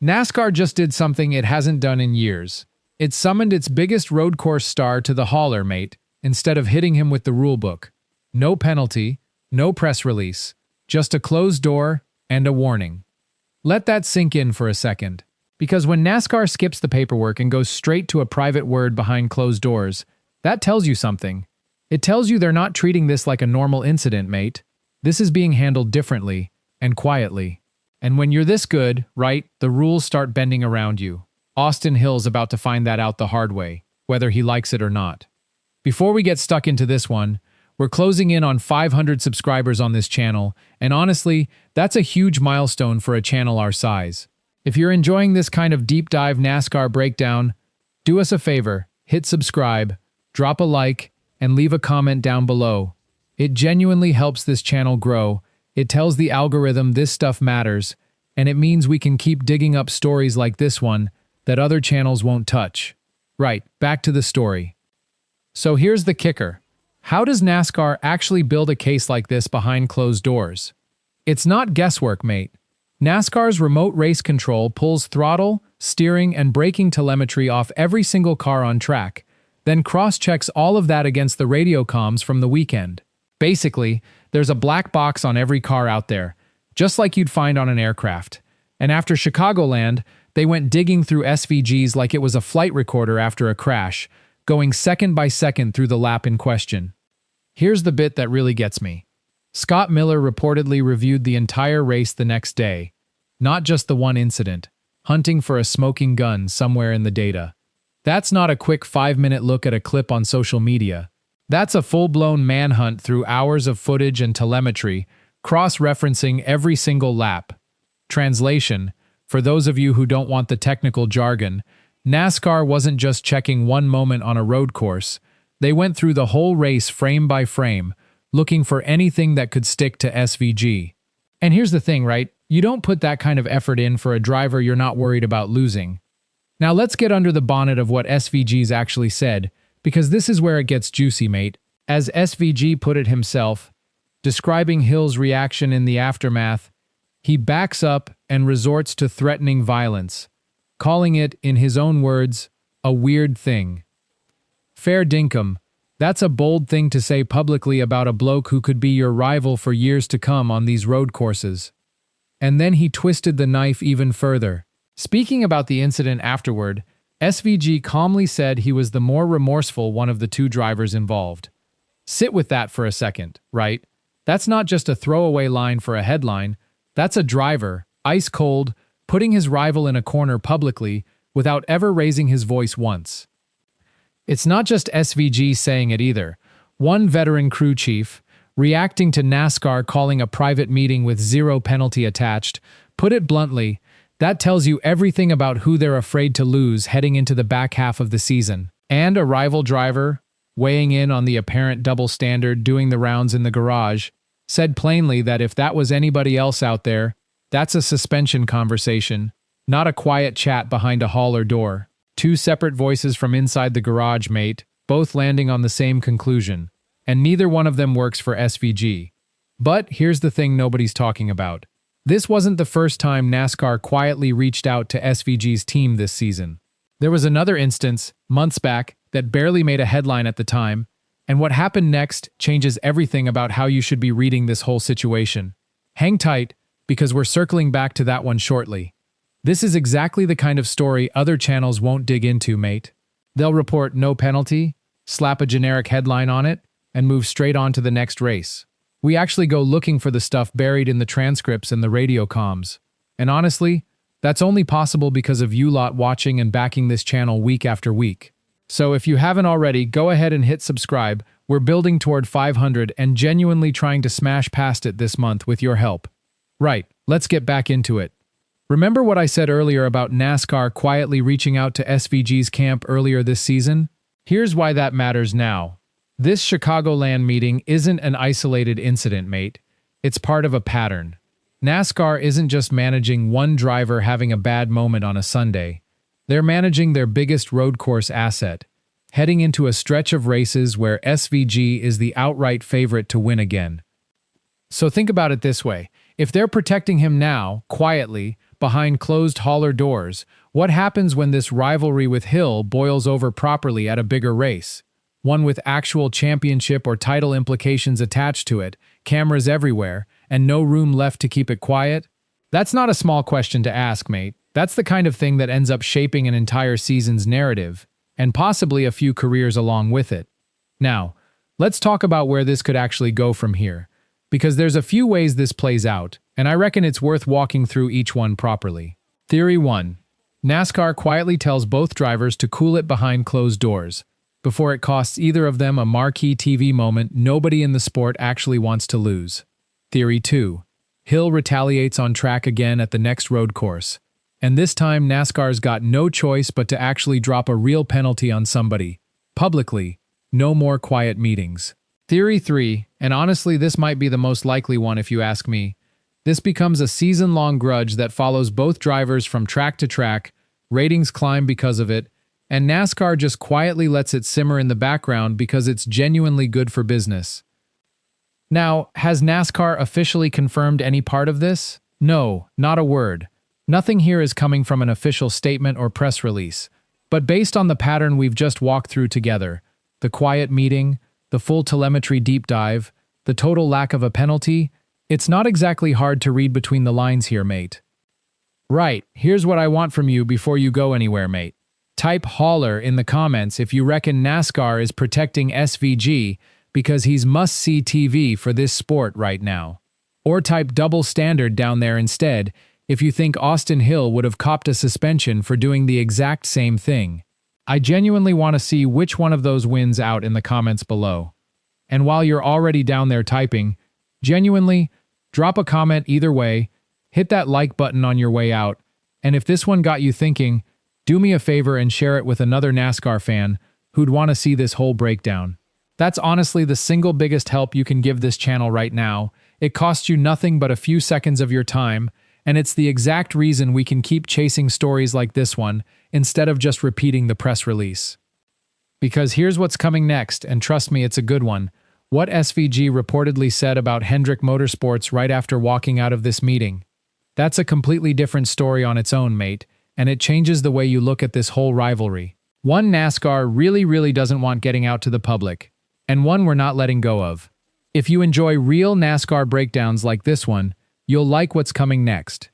NASCAR just did something it hasn't done in years. It summoned its biggest road course star to the hauler, mate, instead of hitting him with the rulebook. No penalty, no press release, just a closed door and a warning. Let that sink in for a second. Because when NASCAR skips the paperwork and goes straight to a private word behind closed doors, that tells you something. It tells you they're not treating this like a normal incident, mate. This is being handled differently and quietly. And when you're this good, right, the rules start bending around you. Austin Hill's about to find that out the hard way, whether he likes it or not. Before we get stuck into this one, we're closing in on 500 subscribers on this channel, and honestly, that's a huge milestone for a channel our size. If you're enjoying this kind of deep dive NASCAR breakdown, do us a favor, hit subscribe, drop a like, and leave a comment down below. It genuinely helps this channel grow. It tells the algorithm this stuff matters, and it means we can keep digging up stories like this one that other channels won't touch. Right, back to the story. So here's the kicker. How does NASCAR actually build a case like this behind closed doors? It's not guesswork, mate. NASCAR's remote race control pulls throttle, steering, and braking telemetry off every single car on track, then cross-checks all of that against the radio comms from the weekend. Basically, there's a black box on every car out there, just like you'd find on an aircraft. And after Chicagoland, they went digging through SVGs like it was a flight recorder after a crash, going second by second through the lap in question. Here's the bit that really gets me. Scott Miller reportedly reviewed the entire race the next day, not just the one incident, hunting for a smoking gun somewhere in the data. That's not a quick 5-minute look at a clip on social media. That's a full-blown manhunt through hours of footage and telemetry, cross-referencing every single lap. Translation: for those of you who don't want the technical jargon, NASCAR wasn't just checking one moment on a road course. They went through the whole race frame by frame, looking for anything that could stick to SVG. And here's the thing, right? You don't put that kind of effort in for a driver you're not worried about losing. Now let's get under the bonnet of what SVG's actually said, because this is where it gets juicy, mate. As SVG put it himself, describing Hill's reaction in the aftermath, he backs up and resorts to threatening violence, calling it, in his own words, a weird thing. Fair dinkum, that's a bold thing to say publicly about a bloke who could be your rival for years to come on these road courses. And then he twisted the knife even further. Speaking about the incident afterward, SVG calmly said he was the more remorseful one of the two drivers involved. Sit with that for a second, right? That's not just a throwaway line for a headline. That's a driver, ice cold, putting his rival in a corner publicly without ever raising his voice once. It's not just SVG saying it either. One veteran crew chief, reacting to NASCAR calling a private meeting with zero penalty attached, put it bluntly, that tells you everything about who they're afraid to lose heading into the back half of the season. And a rival driver, weighing in on the apparent double standard doing the rounds in the garage, said plainly that if that was anybody else out there, that's a suspension conversation, not a quiet chat behind a hauler door. Two separate voices from inside the garage, mate, both landing on the same conclusion, and neither one of them works for SVG. But here's the thing nobody's talking about. This wasn't the first time NASCAR quietly reached out to SVG's team this season. There was another instance, months back, that barely made a headline at the time, and what happened next changes everything about how you should be reading this whole situation. Hang tight, because we're circling back to that one shortly. This is exactly the kind of story other channels won't dig into, mate. They'll report no penalty, slap a generic headline on it, and move straight on to the next race. We actually go looking for the stuff buried in the transcripts and the radio comms. And honestly, that's only possible because of you lot watching and backing this channel week after week. So if you haven't already, go ahead and hit subscribe. We're building toward 500 and genuinely trying to smash past it this month with your help. Right, let's get back into it. Remember what I said earlier about NASCAR quietly reaching out to SVG's camp earlier this season? Here's why that matters now. This Chicagoland meeting isn't an isolated incident, mate. It's part of a pattern. NASCAR isn't just managing one driver having a bad moment on a Sunday. They're managing their biggest road course asset, heading into a stretch of races where SVG is the outright favorite to win again. So think about it this way. If they're protecting him now, quietly, behind closed hauler doors. What happens when this rivalry with Hill boils over properly at a bigger race? One with actual championship or title implications attached to it, cameras everywhere, and no room left to keep it quiet? That's not a small question to ask, mate. That's the kind of thing that ends up shaping an entire season's narrative, and possibly a few careers along with it. Now, let's talk about where this could actually go from here, because there's a few ways this plays out, and I reckon it's worth walking through each one properly. Theory 1. NASCAR quietly tells both drivers to cool it behind closed doors, before it costs either of them a marquee TV moment nobody in the sport actually wants to lose. Theory 2. Hill retaliates on track again at the next road course, and this time NASCAR's got no choice but to actually drop a real penalty on somebody. Publicly, no more quiet meetings. Theory 3, and honestly this might be the most likely one if you ask me, this becomes a season-long grudge that follows both drivers from track to track, ratings climb because of it, and NASCAR just quietly lets it simmer in the background because it's genuinely good for business. Now, has NASCAR officially confirmed any part of this? No, not a word. Nothing here is coming from an official statement or press release. But based on the pattern we've just walked through together, the quiet meeting, the full telemetry deep dive, the total lack of a penalty, it's not exactly hard to read between the lines here, mate. Right, here's what I want from you before you go anywhere, mate. Type holler in the comments if you reckon NASCAR is protecting SVG because he's must-see TV for this sport right now. Or type double standard down there instead if you think Austin Hill would have copped a suspension for doing the exact same thing. I genuinely want to see which one of those wins out in the comments below. And while you're already down there typing, genuinely, drop a comment either way, hit that like button on your way out, and if this one got you thinking, do me a favor and share it with another NASCAR fan who'd want to see this whole breakdown. That's honestly the single biggest help you can give this channel right now. It costs you nothing but a few seconds of your time, and it's the exact reason we can keep chasing stories like this one instead of just repeating the press release. Because here's what's coming next, and trust me, it's a good one. What SVG reportedly said about Hendrick Motorsports right after walking out of this meeting. That's a completely different story on its own, mate, and it changes the way you look at this whole rivalry. One NASCAR really doesn't want getting out to the public, and one we're not letting go of. If you enjoy real NASCAR breakdowns like this one, you'll like what's coming next.